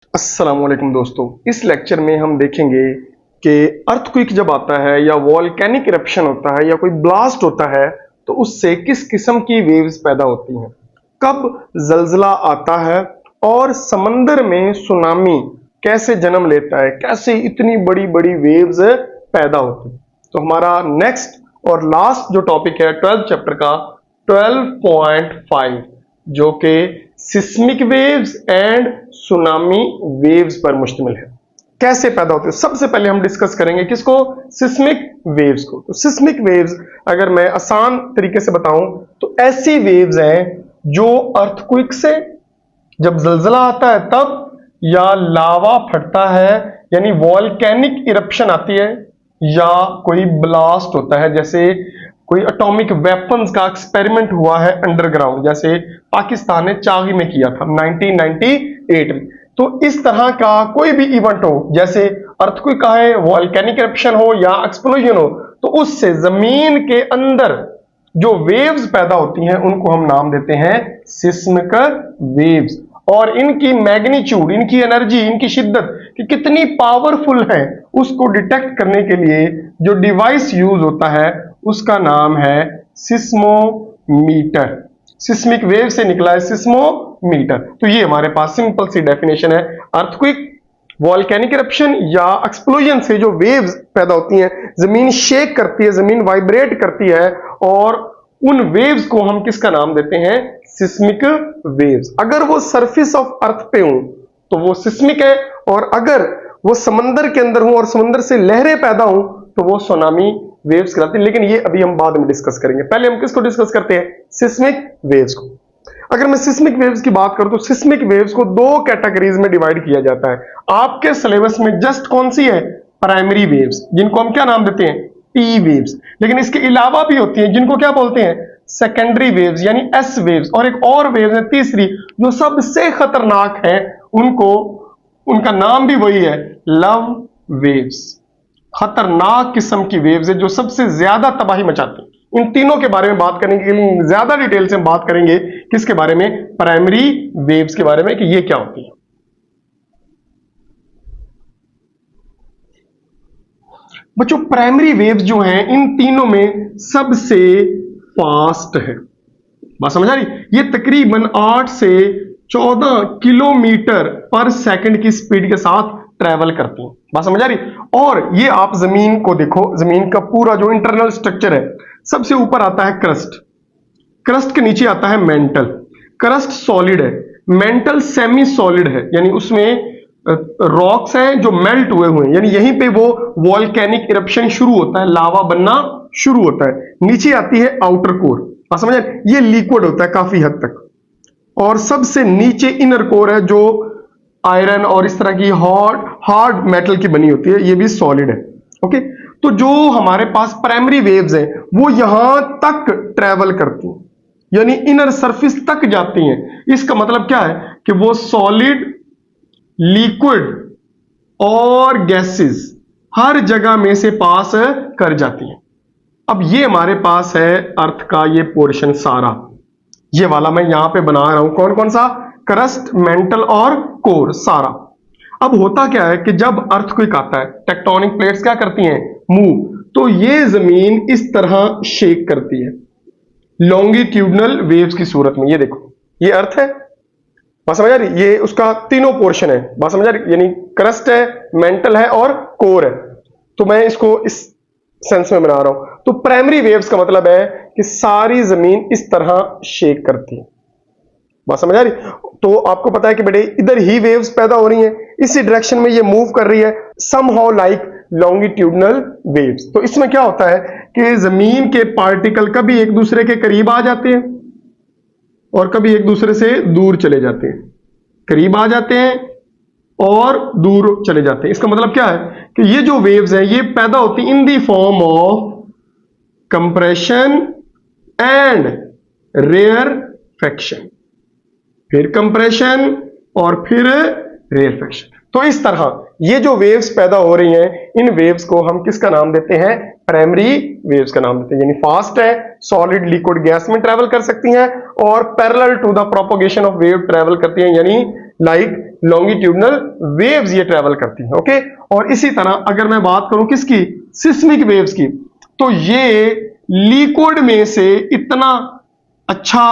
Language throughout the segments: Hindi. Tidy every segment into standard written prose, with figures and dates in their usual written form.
अस्सलाम वालेकुम दोस्तों, इस लेक्चर में हम देखेंगे कि अर्थक्वेक जब आता है या वॉल्केनिक इरप्शन होता है या कोई ब्लास्ट होता है तो उससे किस किस्म की वेव्स पैदा होती हैं, कब जल्जला आता है और समंदर में सुनामी कैसे जन्म लेता है, कैसे इतनी बड़ी बड़ी वेव्स पैदा होती हैं। तो हमारा नेक्स्ट और लास्ट जो टॉपिक है 12th चैप्टर का 12.5 जो कि seismic waves and tsunami waves पर मुश्तमिल है। कैसे पैदा होते हैं सबसे पहले हम डिस्कस करेंगे किसको, सिस्मिक वेव्स को। तो सिस्मिक वेव्स अगर मैं आसान तरीके से बताऊं तो ऐसी वेव्स हैं जो अर्थक्वेक से जब जल्जला आता है तब, या लावा फटता है यानी वॉल्केनिक इरप्शन आती है, या कोई ब्लास्ट होता है जैसे कोई एटॉमिक वेपन्स का एक्सपेरिमेंट हुआ है अंडरग्राउंड, जैसे पाकिस्तान ने चागी में किया था 1998 में। तो इस तरह का कोई भी इवेंट हो, जैसे अर्थक्वेक का है, वॉल्केनिक इरप्शन हो या एक्सप्लोजन हो, तो उससे जमीन के अंदर जो वेव्स पैदा होती हैं उनको हम नाम देते हैं सिस्मिक वेव्स। और इनकी मैग्नीट्यूड, इनकी एनर्जी, इनकी शिद्दत कि कितनी पावरफुल है उसको डिटेक्ट करने के लिए जो डिवाइस यूज होता है उसका नाम है सिस्मोमीटर। सिस्मिक वेव से निकला है सिस्मोमीटर। तो ये हमारे पास सिंपल सी डेफिनेशन है। अर्थक्वेक, वॉल्केनिक इरप्शन या एक्सप्लोजन से जो वेव्स पैदा होती हैं, जमीन शेक करती है, जमीन वाइब्रेट करती है, और उन वेव्स को हम किसका नाम देते हैं, सिस्मिक वेव्स। अगर वो सरफेस ऑफ अर्थ पे हो तो वो सिस्मिक है, और अगर वो समंदर के अंदर हो और समंदर से लहरें पैदा हो तो वो सुनामी वेव्स कहलाती है। लेकिन ये अभी हम बाद में डिस्कस करेंगे, पहले हम किसको डिस्कस करते हैं, सिस्मिक वेव्स को। अगर मैं सिस्मिक वेव्स की बात करूं तो सिस्मिक वेव्स को दो कैटेगरीज में डिवाइड किया जाता है। आपके सिलेबस में जस्ट कौन सी है, प्राइमरी वेव्स, जिनको हम क्या नाम देते हैं, पी वेव्स। लेकिन इसके अलावा भी होती हैं जिनको क्या बोलते हैं, सेकेंडरी वेव्स यानी एस वेव्स। और एक और वेव्स है तीसरी जो सबसे खतरनाक है, उनका नाम भी वही है, लव वेव्स। खतरनाक किस्म की वेव्स है जो सबसे ज्यादा तबाही मचाती हैं। इन तीनों के बारे में बात करने के लिए ज्यादा डिटेल से हम बात करेंगे किसके बारे में, प्राइमरी वेव्स के बारे में, कि ये क्या होती है। बच्चों, प्राइमरी वेव्स जो हैं इन तीनों में सबसे फास्ट है। बात समझ आ रही, ये तकरीबन 8 से 14 किलोमीटर पर सेकंड की स्पीड के साथ ट्रेवल करती हैं। बात समझ आ रही। और ये आप जमीन को देखो, जमीन का पूरा जो इंटरनल स्ट्रक्चर है, सबसे ऊपर आता है क्रस्ट, क्रस्ट के नीचे आता है मेंटल। क्रस्ट सॉलिड है, मेंटल सेमी सॉलिड है, यानी उसमें रॉक्स हैं जो मेल्ट हुए हुए हैं, यानी यहीं पे वो वॉल्केनिक इरप्शन शुरू होता है, लावा बनना शुरू होता है। नीचे आती है आउटर कोर, बात समझ, ये लिक्विड होता है काफी हद तक। और सबसे नीचे इनर कोर है जो आयरन और इस तरह की हार्ड मेटल की बनी होती है, ये भी सॉलिड है। ओके, तो जो हमारे पास प्राइमरी वेव्स हैं वो यहां तक ट्रेवल करती हैं, यानी इनर सरफेस तक जाती हैं। इसका मतलब क्या है कि वो सॉलिड, लिक्विड और गैसेस हर जगह में से पास कर जाती हैं। अब ये हमारे पास है अर्थ का ये पोर्शन सारा, ये वाला मैं यहां पे बना रहा हूं, कौन कौन सा, क्रस्ट, मेंटल और कोर सारा। अब होता क्या है कि जब अर्थक्वेक आता है, टेक्टोनिक प्लेट्स क्या करती हैं, मूव, तो ये जमीन इस तरह शेक करती है लॉन्गिट्यूडनल वेव्स की सूरत में। ये देखो, ये अर्थ है, बात समझ आ रही, ये उसका तीनों पोर्शन है, बात समझ आ रही, यानी क्रस्ट है, मेंटल है और कोर है। तो मैं इसको इस सेंस में बना रहा हूं। तो प्राइमरी वेव्स का मतलब है कि सारी जमीन इस तरह शेक करती है, बात समझ आ रही। तो आपको पता है कि बेटे इधर ही वेव्स पैदा हो रही हैं, इसी डायरेक्शन में ये मूव कर रही है, समहाउ लाइक लॉन्गिट्यूडनल वेव्स। तो इसमें क्या होता है कि जमीन के पार्टिकल कभी एक दूसरे के करीब आ जाते हैं और कभी एक दूसरे से दूर चले जाते हैं, करीब आ जाते हैं और दूर चले जाते हैं। इसका मतलब क्या है कि ये जो वेव्स हैं ये पैदा होती in the form of compression and rarefaction, फिर कंप्रेशन और फिर रेयरफेक्शन। तो इस तरह ये जो वेव्स पैदा हो रही हैं, इन वेव्स को हम किसका नाम देते हैं, प्राइमरी वेव्स का नाम देते हैं। यानी फास्ट है, सॉलिड, लिक्विड, गैस में ट्रेवल कर सकती हैं, और parallel to the propagation of wave travel करती हैं, यानी लाइक लॉन्गिट्यूडनल वेव्स ये ट्रेवल करती हैं। ओके, और इसी तरह अगर मैं बात करूं किसकी, सिस्मिक वेव्स की, तो ये लिक्विड में से इतना अच्छा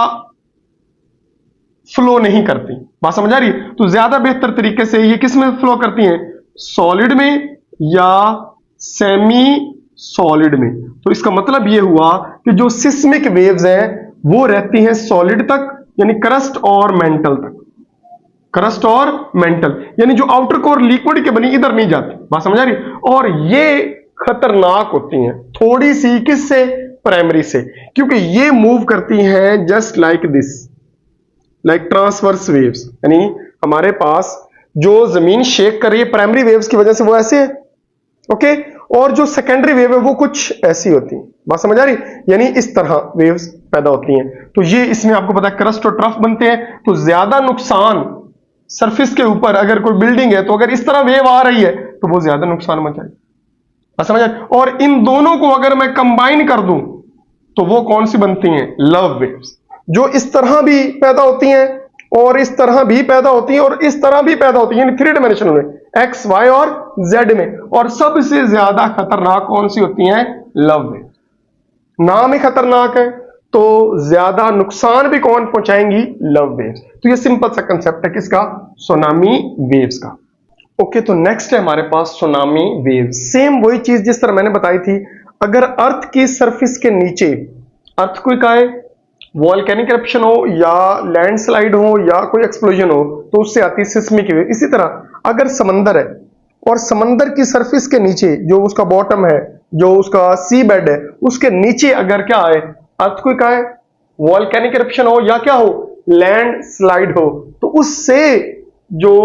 फ्लो नहीं करती। बात समझ आ रही है? तो ज्यादा बेहतर तरीके से ये किस में फ्लो करती हैं, सॉलिड में या सेमी सॉलिड में। तो इसका मतलब ये हुआ कि जो सिस्मिक वेव्स हैं वो रहती हैं सॉलिड तक, यानी क्रस्ट और मेंटल तक, क्रस्ट और मेंटल, यानी जो आउटर कोर लिक्विड के बनी इधर नहीं जाती। बात समझ आ रही? और ये खतरनाक होती हैं थोड़ी सी, किससे, प्राइमरी से, क्योंकि ये मूव करती हैं just like this, like transverse waves, यानी हमारे पास जो जमीन शेक कर रही है प्राइमरी वेव्स की वजह से वो ऐसे है। ओके, और जो सेकेंडरी वेव है वो कुछ ऐसी होती है। बात समझ आ रही? यानी इस तरह वेव्स पैदा होती हैं। तो ये इसमें आपको पता है क्रस्ट और ट्रफ बनते हैं, तो ज्यादा नुकसान सरफेस के ऊपर, अगर कोई बिल्डिंग है तो अगर इस तरह वेव आ रही है तो वो ज्यादा नुकसान मचाएगी। बात समझ आ रही? और इन दोनों को अगर मैं कंबाइन कर दूं तो वो कौन सी बनती हैं, लव वेव्स, जो इस तरह भी पैदा होती हैं और इस तरह भी पैदा होती हैं और इस तरह भी पैदा होती हैं, यानी 3 डायमेंशनल में, एक्स, वाई और जेड में। और सबसे ज्यादा खतरनाक कौन सी होती हैं, लव वेव्स। नाम ही खतरनाक है, तो ज्यादा नुकसान भी कौन पहुंचाएंगी, लव वेव्स। तो ये सिंपल सा कंसेप्ट है किसका, सुनामी वेव्स का। ओके, तो नेक्स्ट है हमारे पास सुनामी वेव्स। सेम वही चीज जिस तरह मैंने बताई थी, अगर अर्थ की सरफेस के नीचे अर्थक्वेक आए, वॉल्केनिक इरप्शन हो या लैंडस्लाइड हो या कोई एक्सप्लोजन हो, तो उससे आती है सिस्मिक वेव। इसी तरह अगर समंदर है और समंदर की सरफेस के नीचे जो उसका बॉटम है, जो उसका सी बेड है, उसके नीचे अगर क्या आए, अर्थक्वेक आए, वॉल्केनिक इरप्शन हो या क्या हो, लैंडस्लाइड हो, तो उससे जो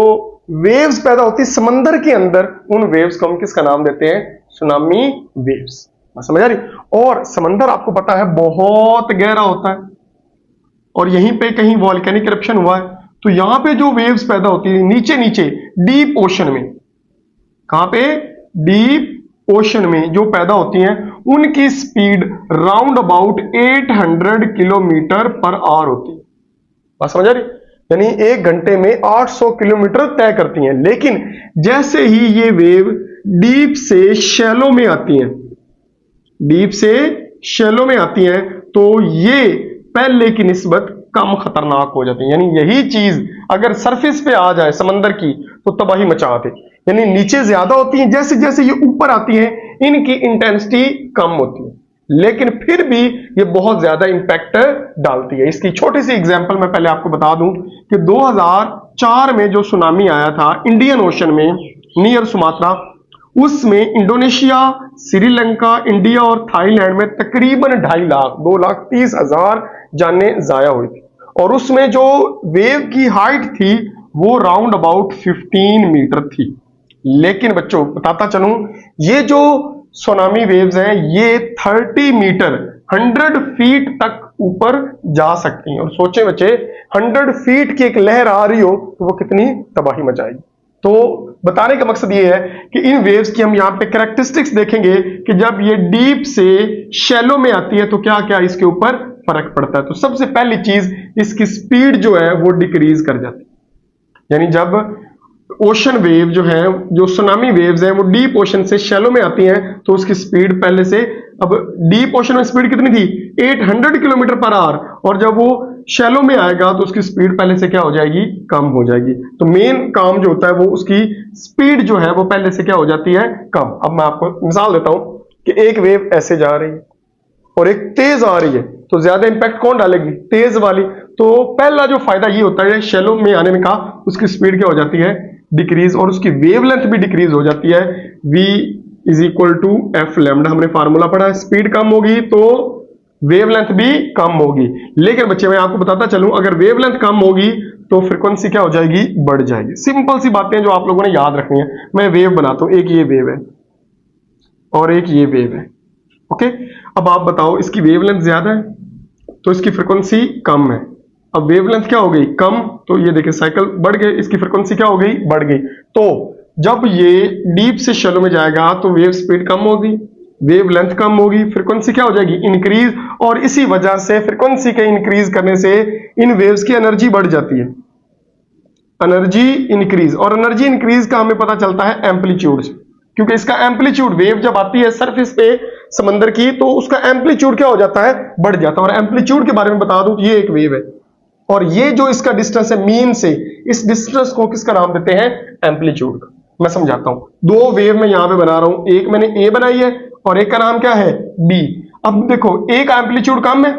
वेव्स पैदा होती है समंदर के अंदर, उन वेव्स को हम किसका नाम देते हैं, सुनामी वेव्स। समझ आ रही? और समंदर आपको पता है बहुत गहरा होता है और यहीं पे कहीं वॉल्केनिक इरप्शन हुआ है, तो यहां पे जो वेव्स पैदा होती है नीचे नीचे डीप ओशन में, कहां पे, डीप ओशन में जो पैदा होती हैं, उनकी speed round about 800 kilometre per hour होती है। बात समझ आ रही? यानी 1 घंटे में 800 किलोमीटर तय करती हैं। लेकिन जैसे ही ये वेव डीप से शैलो में आती हैं, डीप से शैलो में आती हैं, तो ये पहले की निस्बत कम खतरनाक हो जाती है। यानी यही चीज अगर सरफेस पे आ जाए समंदर की तो तबाही मचा दे। यानी नीचे ज्यादा होती हैं, जैसे जैसे ये ऊपर आती हैं इनकी इंटेंसिटी कम होती है, लेकिन फिर भी ये बहुत ज्यादा इंपैक्ट डालती है। इसकी छोटी सी एग्जांपल मैं पहले आपको बता दूं कि 2004 में जो सुनामी आया था इंडियन ओशन में नियर सुमात्रा, उसमें इंडोनेशिया, श्रीलंका, इंडिया और थाईलैंड में तकरीबन 2.5 लाख 2,30,000 जानें जाया हुई थी। और उसमें जो वेव की हाइट थी वो राउंड अबाउट 15 मीटर थी। लेकिन बच्चों बताता चलूं, ये जो सुनामी वेव्स हैं ये 30 मीटर 100 फीट तक ऊपर जा सकती हैं। और सोचे बच्चे, 100 फीट की एक लहर आ रही हो तो वो कितनी तबाही मचाएगी। तो बताने का मकसद ये है कि इन वेव्स की हम यहाँ पे कैरेक्टरिस्टिक्स देखेंगे कि जब ये डीप से शैलो में आती है तो क्या क्या इसके ऊपर फर्क पड़ता है। तो सबसे पहली चीज, इसकी स्पीड जो है वो डिक्रीज कर जाती है। यानी जब ओशन वेव जो है, जो सुनामी वेव्स हैं, वो डीप ओशन से शैलो में आती हैं तो उसकी स्पीड पहले से, अब डीप ओशन में स्पीड कितनी थी, 800 किलोमीटर पर आवर, और जब वो शैलो में आएगा तो उसकी स्पीड पहले से क्या हो जाएगी, कम हो जाएगी। तो मेन काम जो होता है वो उसकी स्पीड जो है वो पहले से क्या हो जाती है, कम। अब मैं आपको मिसाल देता हूं कि एक वेव ऐसे जा रही है और एक तेज आ रही है, तो ज्यादा इंपैक्ट कौन डालेगी, तेज वाली। तो पहला जो फायदा ये होता है शैलो में आने में का, उसकी स्पीड क्या हो जाती है, डिक्रीज, और उसकी वेवलेंथ भी डिक्रीज हो जाती है। v = f लैम्डा, हमने फार्मूला पढ़ा है। स्पीड कम होगी तो वेवलेंथ भी कम होगी। लेकिन बच्चे मैं आपको बताता चलूं, अगर वेवलेंथ कम होगी तो फ्रीक्वेंसी क्या हो जाएगी, बढ़ जाएगी। सिंपल सी बातें जो आप लोगों ने याद रखनी है। मैं वेव बनाता हूं, एक ये वेव है और एक ये वेव है। ओके, अब आप बताओ इसकी वेवलेंथ ज्यादा है तो इसकी फ्रीक्वेंसी कम है। अब वेवलेंथ क्या हो गई, कम, तो ये देखिए साइकिल बढ़ गए, इसकी फ्रीक्वेंसी क्या हो गई, बढ़ गई। तो जब ये डीप से शैलो में जाएगा तो वेव स्पीड कम होगी, वेवलेंथ कम होगी, फ्रीक्वेंसी क्या हो जाएगी, इंक्रीज। और इसी वजह से फ्रीक्वेंसी के इंक्रीज करने से इन वेव्स की एनर्जी बढ़ जाती है। एनर्जी इंक्रीज, और एनर्जी इंक्रीज का हमें पता चलता है एम्पलीट्यूड से, क्योंकि इसका एम्पलीट्यूड, वेव जब आती है सरफेस पे समंदर की, तो उसका एम्पलीट्यूड क्या हो जाता है, बढ़ जाता है। और एम्पलीट्यूड के बारे में बता दूं, ये एक वेव है, और ये जो इसका डिस्टेंस है मीन से, इस डिस्टेंस को किसका नाम देते हैं, एम्पलीट्यूड का। मैं समझाता हूं, दो वेव मैं यहां पे बना रहा हूं, एक मैंने ए बनाई है और एक का नाम क्या है, बी। अब देखो, ए का एम्पलीट्यूड कम है,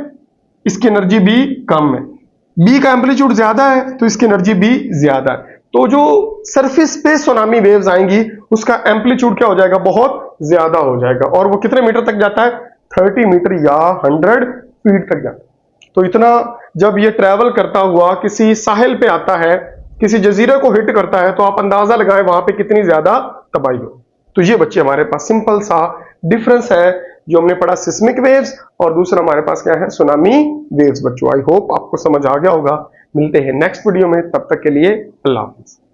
इसकी एनर्जी बी कम है, बी का एम्पलीट्यूड ज्यादा है तो इसकी एनर्जी बी ज्यादा है। तो जो सरफेस पे सुनामी वेव्स आएंगी उसका एम्पलीट्यूड क्या हो जाएगा, बहुत ज्यादा हो जाएगा, और वो कितने मीटर तक जाता है, 30 मीटर या 100 फीट तक जाता है। तो इतना जब ये ट्रैवल करता हुआ किसी साहिल पे आता है, किसी जजीरे को हिट करता है, तो आप अंदाजा लगाएं वहां पे कितनी ज्यादा तबाही हो। तो ये बच्चे हमारे पास सिंपल सा डिफरेंस है जो हमने पढ़ा, सिस्मिक वेव्स, और दूसरा हमारे पास क्या है, सुनामी वेव्स। बच्चों आई होप आपको समझ आ गया होगा। मिलते हैं नेक्स्ट वीडियो में, तब तक के लिए अल्लाह हाफिज।